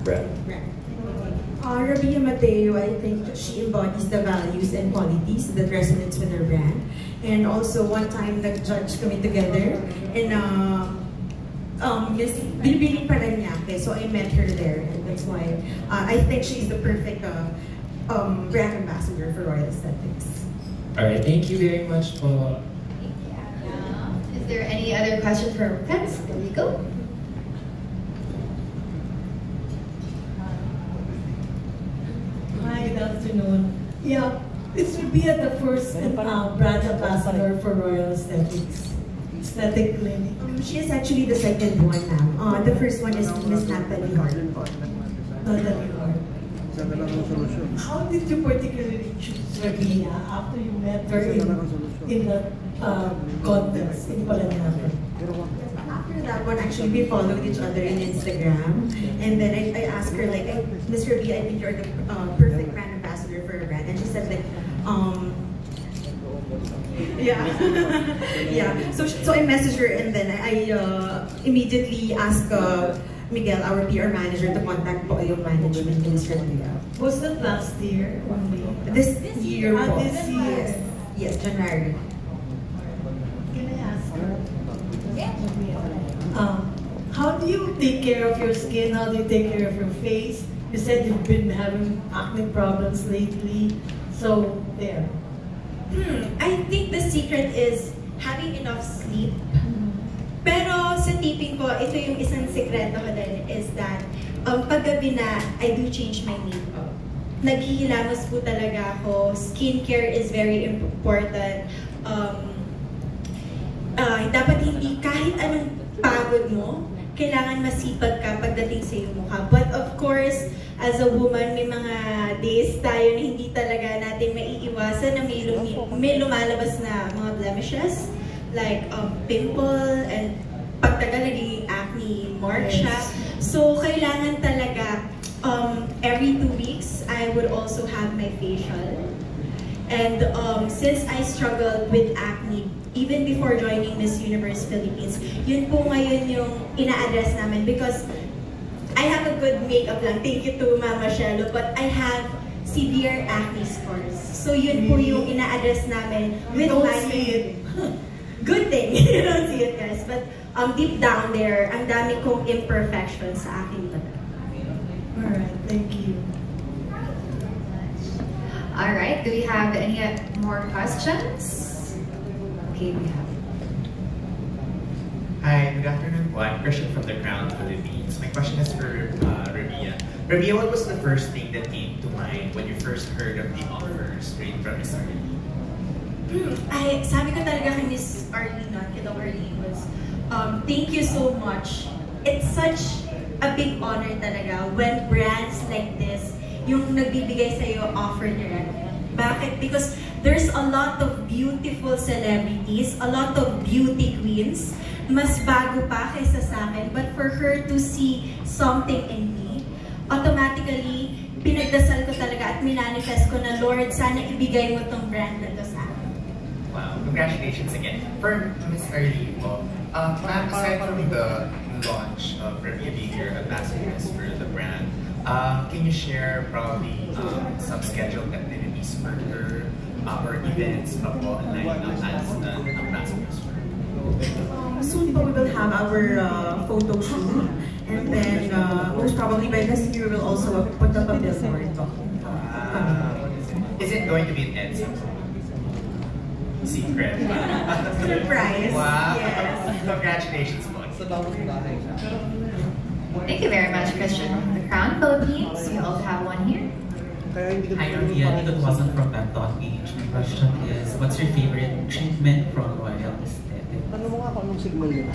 Brand. Rabia Mateo, I think she embodies the values and qualities that resonates with her brand. And also, one time, nag-judge kami together in Miss Bilibili Paranaque. So I met her there, and that's why I think she's the perfect brand ambassador for Royal Aesthetics. Alright, thank you very much po. Is there any other questions for friends? There you go. Hi, good afternoon. Yeah, this would be the first brand ambassador for Royal Aesthetics. Aesthetic Clinic. She is actually the second one, ma'am. The first one is Miss Natalie Hart. Natalie Hart. How did you particularly choose Rabia after you met her in the contest in Paranaque? After that one, actually, we followed each other in Instagram. And then I asked her, like, Miss Rabia, I think you're the perfect brand ambassador for a brand. And she said, like, yeah. Yeah. So I messaged her, and then I immediately asked Miguel, our PR manager, to contact po yung management in Australia. Was that last year only? This year po. This year? Yes, January. Can I ask her? How do you take care of your skin? How do you take care of your face? You said you've been having acne problems lately. So, there. I think the secret is having enough sleep. Pero sa taping ko, ito yung isang sekreto ko din is that paggabi na, I do change my makeup. Naghihilamos po talaga ako. Skincare is very important. Dapat hindi kahit anong pagod mo, kailangan masipag ka pagdating sa iyong mukha. But of course, as a woman, may mga days tayo na hindi talaga natin maiiwasan na may lumalabas na mga blemishes, like pimple, and pagtagal naging acne mark siya. So, kailangan talaga, every 2 weeks, I would also have my facial. And since I struggled with acne, even before joining Miss Universe Philippines, yun po ngayon yung ina-address namin because I have a good makeup lang. Thank you to Mama Shelo, but I have severe acne scars. So yun po yung ina-address namin with my good thing. You don't see it, guys. But deep down there, ang dami kong imperfections sa aking taga. Alright, thank you. Alright, do we have any more questions? Okay, we have. Hi, good afternoon po. I'm Christian from the Crown Philippines. My question is for Rabia. Rabia, what was the first thing that came to mind when you first heard of the offer straight from Miss Arlene? Sabi ko talaga kay Miss Arlene, kay Doc Arlene was, thank you so much. It's such a big honor talaga when brands like this, yung nagbibigay sa'yo offer direct. Bakit? Because there's a lot of beautiful celebrities, a lot of beauty queens, mas bago pa kaysa sa akin, but for her to see something in me, automatically, pinagdasal ko talaga at minanifest ko na, Lord, sana ibigay mo tong brand na to sa akin. Wow, congratulations again. For Miss Arlene po, ma'am, aside from the launch of Rabia being your ambassadors for the brand, can you share probably some scheduled activities for her or events pa po like as ambassadors for her? Soon we will have our photo shoot, and then most probably by this year we'll also put up a billboard. Is it going to be an EDSA? Secret. Surprise. Wow. Yes. Congratulations po. Thank you very much, Christian. The Crown Philippines, we also have one here. Hi, Rabia. Tito Wasson from Pep.ph. My question is, what's your favorite treatment from Royal Aesthetics? Ano mo nga kung anong signal yun?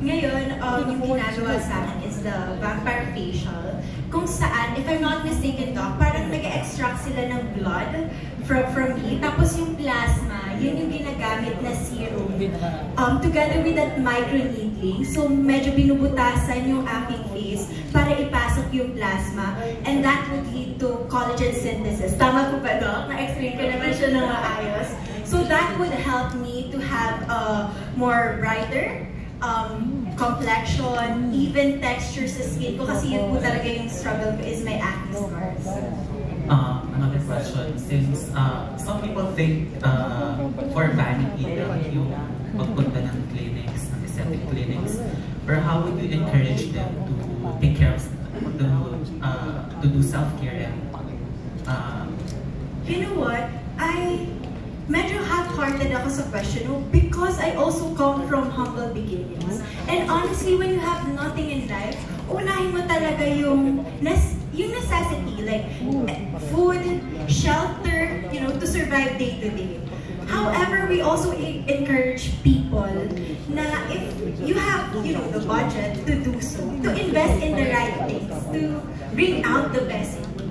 Ngayon, yung ginagawa sa akin is the vampire facial. Kung saan, if I'm not mistaken, Doc, parang nag-extract sila ng blood from me. Tapos yung plasma, yun yung ginagamit na serum. Together with that microneedling, so medyo binubutasan yung aking face para ipasok yung plasma. And that would lead to collagen synthesis. Tama po ba, Doc? Na-explain ko naman siya ng maayos. So that would help me to have a more brighter, complexion, even texture sa skin ko kasi yun po talaga yung struggle ko is my acne scars. Another question, since some people think for vanity lang yung pagpunta ng clinics, ng aesthetic clinics, or how would you encourage them to take care of, to do self-care? You know what? Medyo half-hearted ako sa question because I also come from humble beginnings. And honestly, when you have nothing in life, unahin mo talaga yung necessity, like food, shelter, you know, to survive day to day. However, we also encourage people na if you have, you know, the budget to do so, to invest in the right things, to bring out the best in you.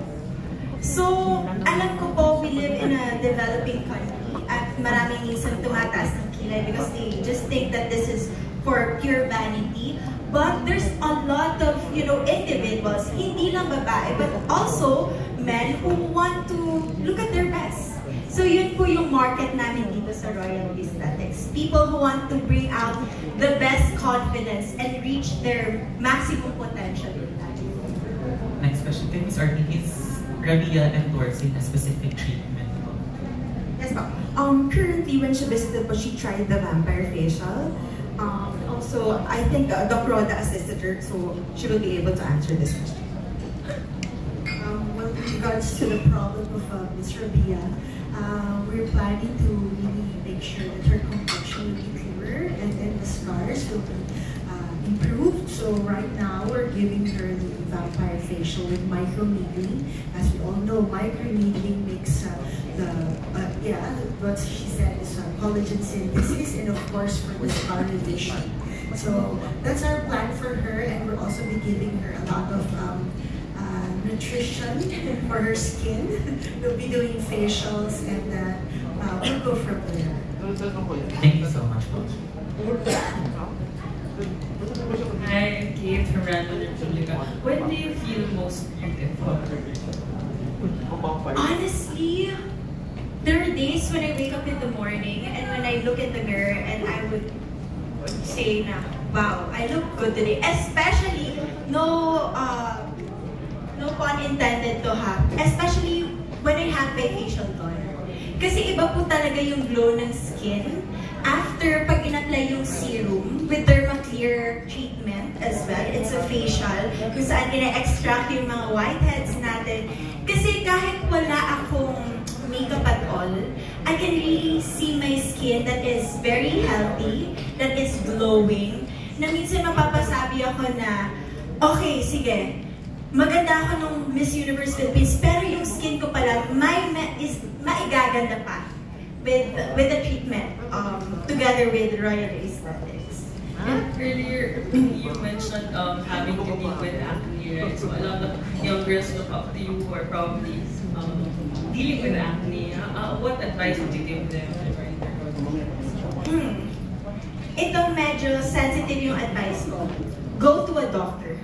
So, alam ko po, we live in a developing country at maraming minsan tumataas ng kilay because they just think that this is for pure vanity. But there's a lot of, you know, individuals, hindi lang babae, but also men who want to look at their best. So yun po yung market namin dito sa Royal Aesthetics. People who want to bring out the best confidence and reach their maximum potential in life. Next question, Ms. Arnie, is Rabia endorsing a specific treatment? Yes, po. Currently, when she visited po, she tried the vampire facial. Also, I think Doc Roda assisted her, so she will be able to answer this question. Well, with regards to the problem of Ms. Rabia, we're planning to really make sure that her complexion will be clearer and then the scars will be improved. So right now, we're giving her the vampire facial with microneedling. As we all know, microneedling makes what she said is collagen synthesis, and of course for the scar revision. So that's our plan for her, and we'll also be giving her a lot of nutrition for her skin. We'll be doing facials, and we'll go from there. Thank you so much, Coach. Hi, I'm Kate from Random Republica. When do you feel most beautiful? Honestly, there are days when I wake up in the morning and when I look in the mirror and I would say na, wow, I look good today. Especially, no pun intended to have, especially when I have my facial done. Kasi iba po talaga yung glow ng skin after pag in-apply yung serum with Dermaclear treatment as well. It's a facial kung saan ina-extract yung mga whiteheads natin. Kasi kahit wala akong makeup at all, I can really see my skin that is very healthy, that is glowing, na minsan mapapasabi ako na, okay, sige, maganda ako nung Miss Universe Philippines, pero yung skin ko pala maigaganda pa with the treatment together with Royal Aesthetics. Earlier, you mentioned having to deal with acne, right? So a lot of young girls look up to you who are probably dealing with acne. What advice would you give them? Ito medyo sensitive yung advice ko. Go to a doctor.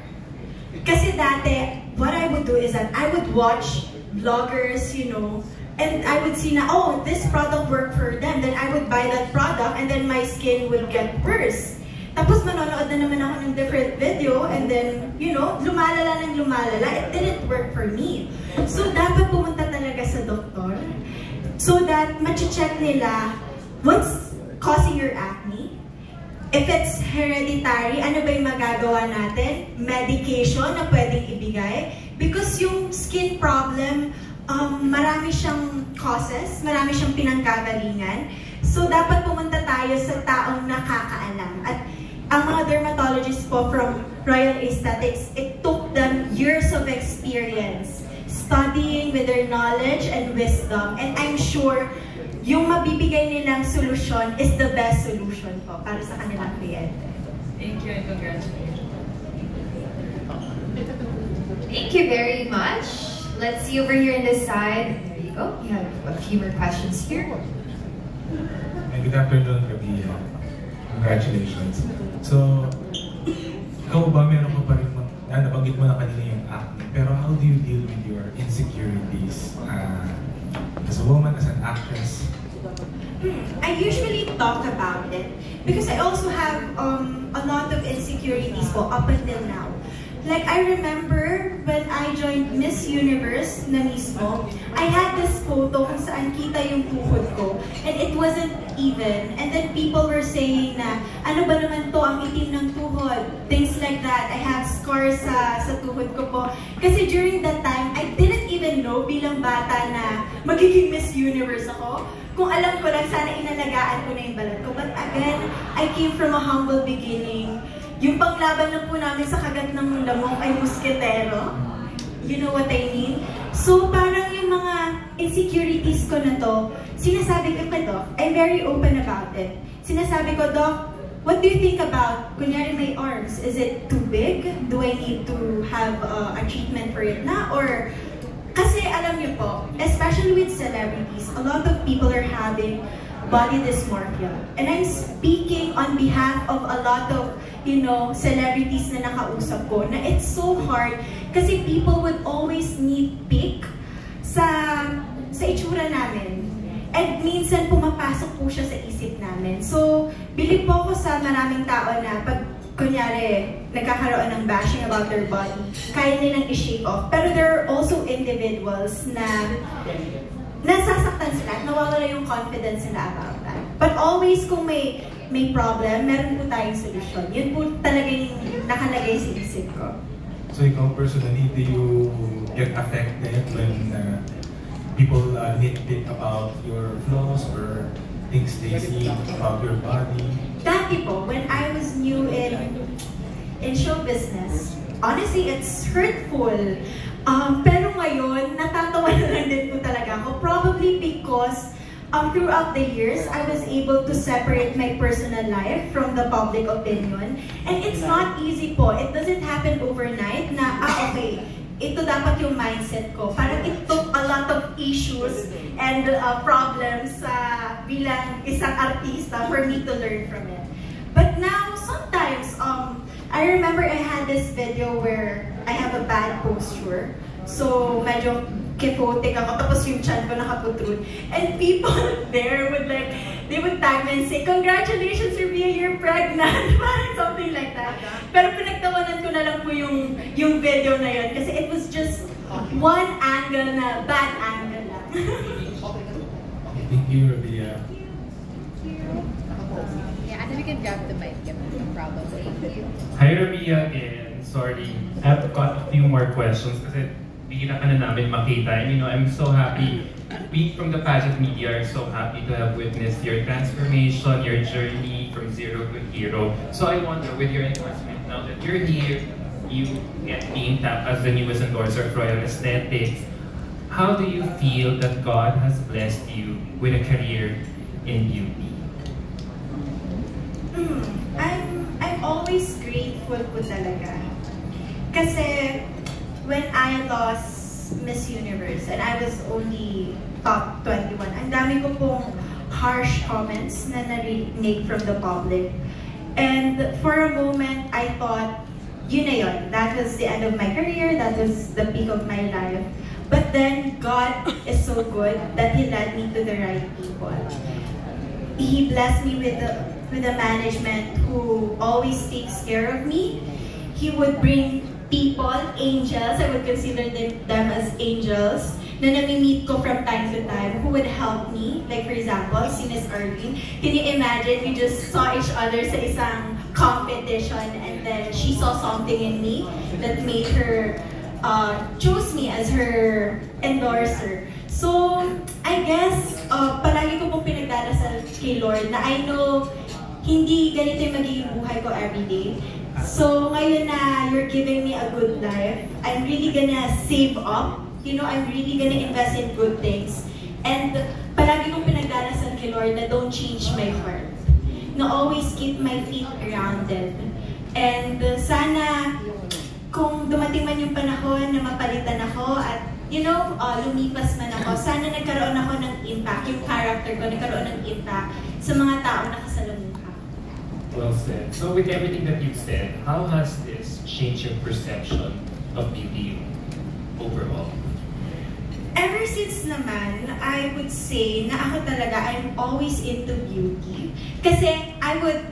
Kasi dati, what I would do is that I would watch vloggers, you know, and I would see na, oh, this product worked for them. Then I would buy that product and then my skin would get worse. Tapos manonood na naman ako ng different video and then, you know, lumalala ng lumalala. It didn't work for me. So dapat pumunta talaga sa doktor so that ma-check nila what's causing your acne. If it's hereditary, ano ba yung magagawa natin? Medication na pwedeng ibigay. Because yung skin problem, marami siyang causes, marami siyang pinanggagalingan. So, dapat pumunta tayo sa taong nakakaalam. At ang mga dermatologists po from Royal Aesthetics, it took them years of experience studying with their knowledge and wisdom. And I'm sure yung mabibigay nilang solusyon is the best solution po para sa kanilang kliyente. Thank you and congratulations. Thank you very much. Let's see over here on this side. There you go. We have a few more questions here. Good afternoon, Rabia. Congratulations. So, ikaw ba meron ko pa rin nabanggit mo na kanina yung acne, pero how do you deal with your insecurities as a woman, as an actress? I usually talk about it because I also have a lot of insecurities po up until now. Like, I remember when I joined Miss Universe na mismo, I had this photo kung saan kita yung tuhod ko, and it wasn't even. And then people were saying na, ano ba naman to, ang itim ng tuhod? Things like that. I have scars sa tuhod ko po. Kasi during that time, I didn't even know bilang bata na magiging Miss Universe ako. Kung alam ko lang, sana inalagaan ko na yung balat ko. But again, I came from a humble beginning. Yung panglaban lang po namin sa kagat ng lamok ay musketero. You know what I mean? So parang yung mga insecurities ko na to, sinasabi ko kay Doc, I'm very open about it. Sinasabi ko, Doc, what do you think about, kunyari my arms, is it too big? Do I need to have a treatment for it na? Or, kasi alam niyo po, especially with celebrities, a lot of people are having body dysmorphia. And I'm speaking on behalf of a lot of, you know, celebrities na nakausap ko, na it's so hard kasi people would always nitpick sa itsura namin. And minsan pumapasok po siya sa isip namin. So, bilib po ako sa maraming tao na pag, kunyari, nagkakaroon ng bashing about their body, kaya nilang i-shake off. Pero there are also individuals na nasasaktan sila at nawawala yung confidence nila about that. But always kung may problem, meron po tayong solusyon. Yun po talaga yung nakalagay sa isip ko. So ikaw personally, do you get affected when people nitpick about your flaws or things they see about your body? Dati po, when I was new in show business, honestly, it's hurtful. Pero ngayon, natatawa na lang din po talaga ako. Probably because throughout the years, I was able to separate my personal life from the public opinion. And it's not easy po. It doesn't happen overnight na, okay, ito dapat yung mindset ko. Parang it took a lot of issues and problems bilang isang artista for me to learn from it. But now, sometimes, I remember I had this video where I have a bad posture. So, medyo kepotic ako, tapos yung chan ko nakaputrud. And people there would they would tag me and say, "Congratulations, Rabia, you're pregnant." Parang something like that. Pero pinagtawanan ko na lang po yung video na yun. Kasi it was just one angle na, bad angle lang. Thank you, Rabia. Yeah, and then we can grab the mic, probably. Hi, Rabia again. Sorry. I've got a few more questions kasi bigla ka na namin makita. And you know, I'm so happy. We from the pageant media are so happy to have witnessed your transformation, your journey from zero to hero. So I wonder, with your endorsement now that you're here, you get being tapped as the newest endorser of Royal Aesthetics, how do you feel that God has blessed you with a career in beauty? I'm always grateful po talaga. Kasi when I lost Miss Universe and I was only top 21, ang dami ko pong harsh comments na narinig from the public. And for a moment, I thought, yun na yun. That was the end of my career. That was the peak of my life. But then, God is so good that He led me to the right people. He blessed me with a management who always takes care of me. He would bring people, angels, I would consider them as angels, na nami-meet ko from time to time, who would help me. Like for example, si Miss Arlene. Can you imagine, we just saw each other sa isang competition and then she saw something in me that made her choose me as her endorser. So, I guess, palagi ko pong pinagdarasal kay Lord na I know hindi ganito yung magiging buhay ko everyday. So, ngayon na you're giving me a good life, I'm really gonna save up. You know, I'm really gonna invest in good things. And palagi kong pinagdarasal kay Lord na don't change my heart. Na always keep my feet grounded. And sana, kung dumating man yung panahon na mapalitan ako at you know, lumipas man ako, sana nagkaroon ako ng impact, yung character ko nagkaroon ng impact sa mga taong nakasalamuha. Well said. So with everything that you've said, how has this changed your perception of beauty overall? Ever since naman, I would say na ako talaga, I'm always into beauty. Kasi I would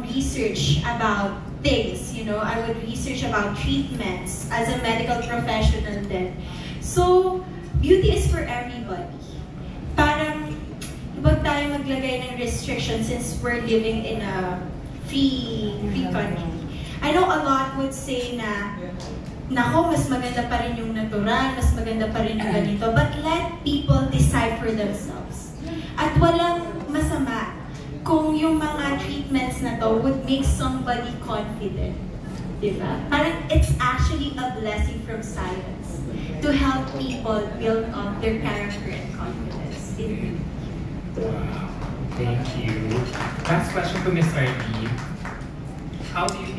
research about things, you know. I would research about treatments as a medical professional then. So, beauty is for everybody. Parang, huwag tayo maglagay ng restrictions since we're living in a free country. I know a lot would say na, nako, mas maganda pa rin yung natural, mas maganda pa rin yung ganito, but let people decide for themselves. At walang masama kung yung mga treatments na to would make somebody confident. Diba? Parang it's actually a blessing from science to help people build up their character and confidence. Wow. Thank you. Last question to Ms. Arlene. How do you